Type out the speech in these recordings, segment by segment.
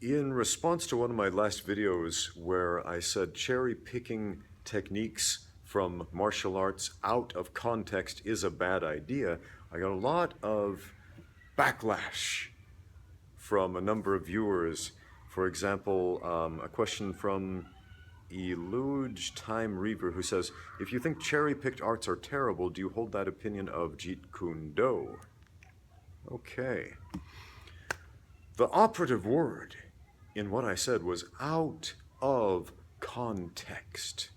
In response to one of my last videos where I said cherry-picking techniques from martial arts out of context is a bad idea, I got a lot of backlash from a number of viewers. For example, a question from Eluge Time Reaver who says, if you think cherry-picked arts are terrible, do you hold that opinion of Jeet Kundo? Okay. The operative word in what I said was out of context.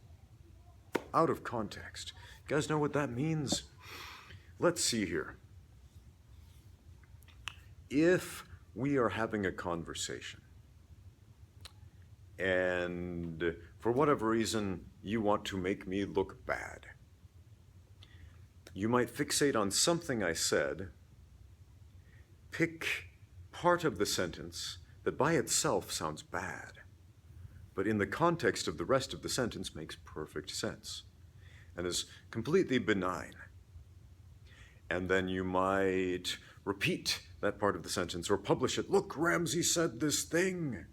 Out of context. You guys know what that means? Let's see here. If we are having a conversation and for whatever reason you want to make me look bad, you might fixate on something I said, pick part of the sentence that by itself sounds bad, but in the context of the rest of the sentence makes perfect sense and is completely benign. And then you might repeat that part of the sentence or publish it. Look, Ramsey said this thing.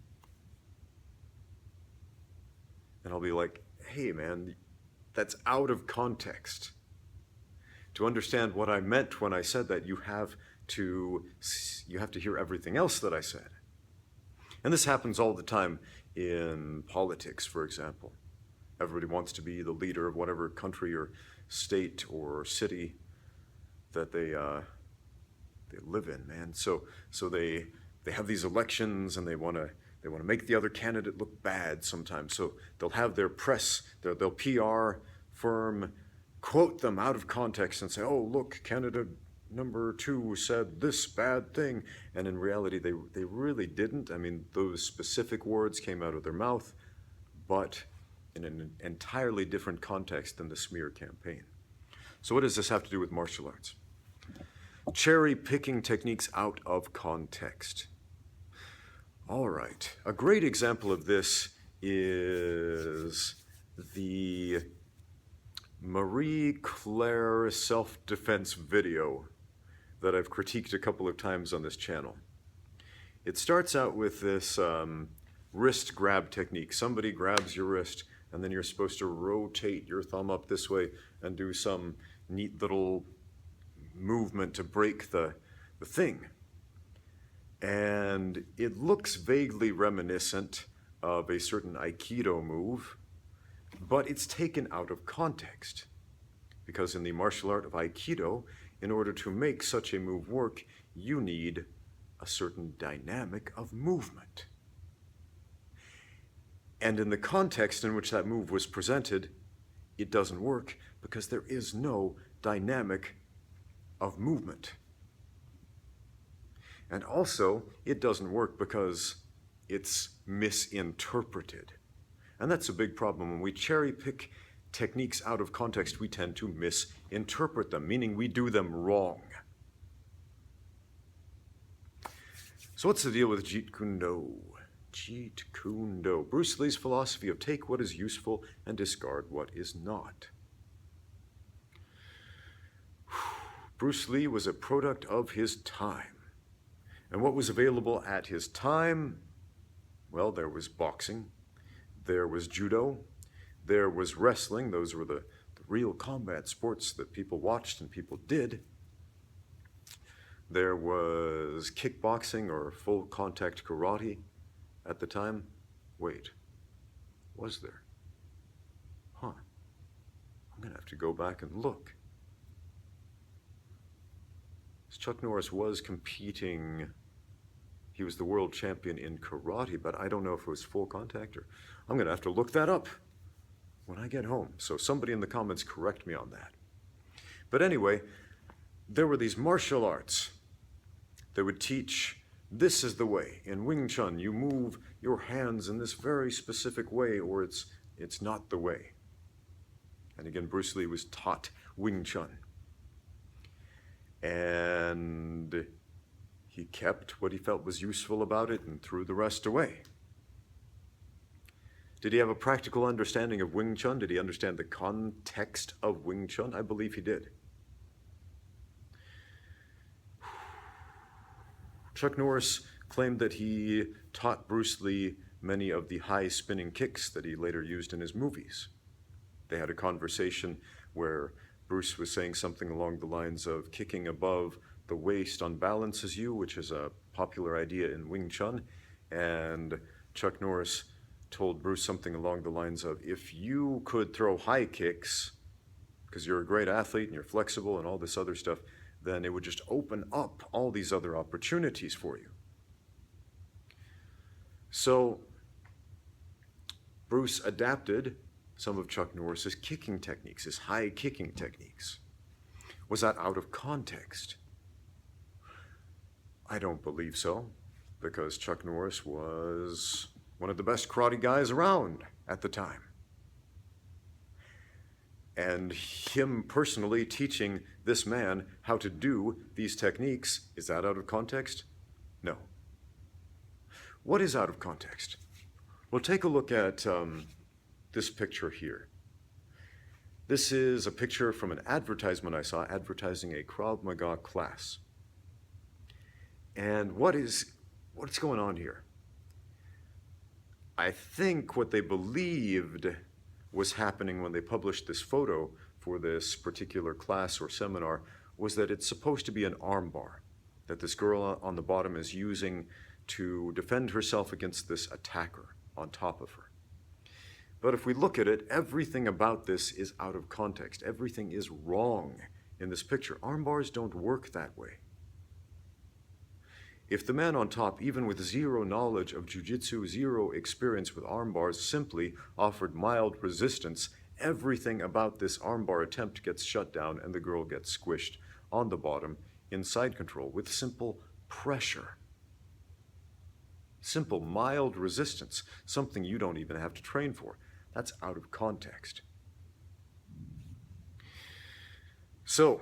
And I'll be like, hey man, that's out of context. To understand what I meant when I said that, you have to hear everything else that I said. And this happens all the time in politics, for example. Everybody wants to be the leader of whatever country or state or city that they live in, man. So they have these elections and they want to make the other candidate look bad sometimes. So they'll have their press, they'll PR firm quote them out of context and say, oh, look, candidate number 2 said this bad thing. And in reality, they really didn't. I mean, those specific words came out of their mouth, but in an entirely different context than the smear campaign. So what does this have to do with martial arts? Cherry-picking techniques out of context. All right, a great example of this is the Marie Claire self-defense video that I've critiqued a couple of times on this channel. It starts out with this wrist grab technique. Somebody grabs your wrist and then you're supposed to rotate your thumb up this way and do some neat little movement to break the thing. And it looks vaguely reminiscent of a certain Aikido move, but it's taken out of context. Because in the martial art of Aikido, in order to make such a move work, you need a certain dynamic of movement. And in the context in which that move was presented, it doesn't work because there is no dynamic of movement. And also, it doesn't work because it's misinterpreted. And that's a big problem. When we cherry pick techniques out of context, we tend to misinterpret them, meaning we do them wrong. So what's the deal with Jeet Kundo? Jeet Kundo, Bruce Lee's philosophy of take what is useful and discard what is not. Bruce Lee was a product of his time. And what was available at his time? Well, there was boxing, there was judo, there was wrestling. Those were the real combat sports that people watched and people did. There was kickboxing or full contact karate at the time. Wait, was there? Huh, I'm gonna have to go back and look. Chuck Norris was competing, he was the world champion in karate, but I don't know if it was full contact or, I'm gonna have to look that up when I get home. So somebody in the comments correct me on that. But anyway, there were these martial arts that would teach, this is the way. In Wing Chun, you move your hands in this very specific way or it's not the way. And again, Bruce Lee was taught Wing Chun. And he kept what he felt was useful about it and threw the rest away. Did he have a practical understanding of Wing Chun? Did he understand the context of Wing Chun? I believe he did. Chuck Norris claimed that he taught Bruce Lee many of the high spinning kicks that he later used in his movies. They had a conversation where Bruce was saying something along the lines of kicking above the waist unbalances you, which is a popular idea in Wing Chun, and Chuck Norris told Bruce something along the lines of, if you could throw high kicks, because you're a great athlete and you're flexible and all this other stuff, then it would just open up all these other opportunities for you. So Bruce adapted some of Chuck Norris's kicking techniques, his high kicking techniques. Was that out of context? I don't believe so, because Chuck Norris was one of the best karate guys around at the time. And him personally teaching this man how to do these techniques, is that out of context? No. What is out of context? Well, take a look at this picture here. This is a picture from an advertisement I saw advertising a Krav Maga class. And what's going on here? I think what they believed was happening when they published this photo for this particular class or seminar was that it's supposed to be an armbar that this girl on the bottom is using to defend herself against this attacker on top of her. But if we look at it, everything about this is out of context. Everything is wrong in this picture. Armbars don't work that way. If the man on top, even with zero knowledge of jiu-jitsu, zero experience with armbars, simply offered mild resistance, everything about this armbar attempt gets shut down and the girl gets squished on the bottom in side control with simple pressure. Simple, mild resistance, something you don't even have to train for. That's out of context. So,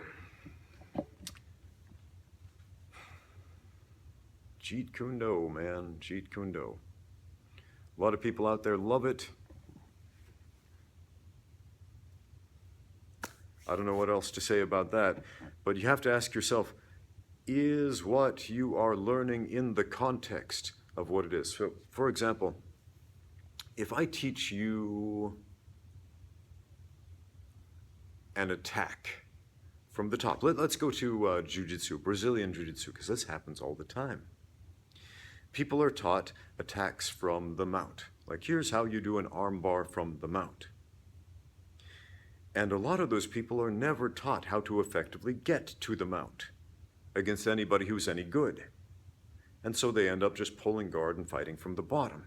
Jeet Kundo, man, Jeet Kundo. A lot of people out there love it. I don't know what else to say about that, but you have to ask yourself, is what you are learning in the context of what it is? So, for example, if I teach you an attack from the top, let's go to jiu-jitsu, Brazilian jiu-jitsu, because this happens all the time. People are taught attacks from the mount. Like, here's how you do an arm bar from the mount. And a lot of those people are never taught how to effectively get to the mount against anybody who's any good. And so they end up just pulling guard and fighting from the bottom.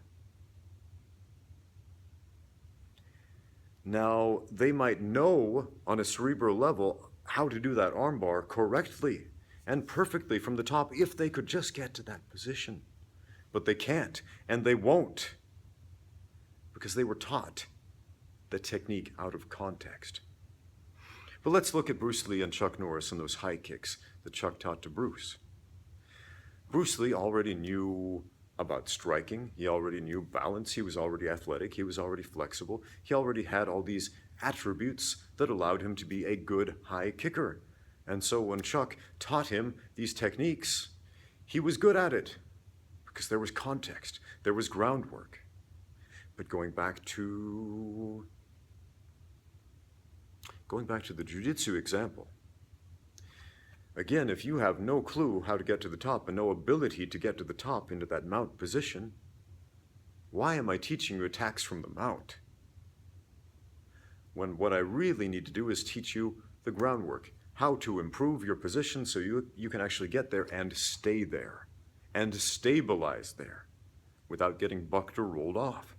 Now, they might know on a cerebral level how to do that armbar correctly and perfectly from the top if they could just get to that position. But they can't, and they won't, because they were taught the technique out of context. But let's look at Bruce Lee and Chuck Norris and those high kicks that Chuck taught to Bruce. Bruce Lee already knew about striking. He already knew balance. He was already athletic. He was already flexible. He already had all these attributes that allowed him to be a good high kicker. And so when Chuck taught him these techniques, he was good at it because there was context, there was groundwork. But going back to the jiu-jitsu example, again, if you have no clue how to get to the top and no ability to get to the top into that mount position, why am I teaching you attacks from the mount? When what I really need to do is teach you the groundwork, how to improve your position so you can actually get there and stay there and stabilize there without getting bucked or rolled off.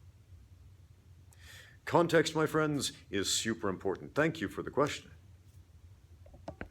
Context, my friends, is super important. Thank you for the question.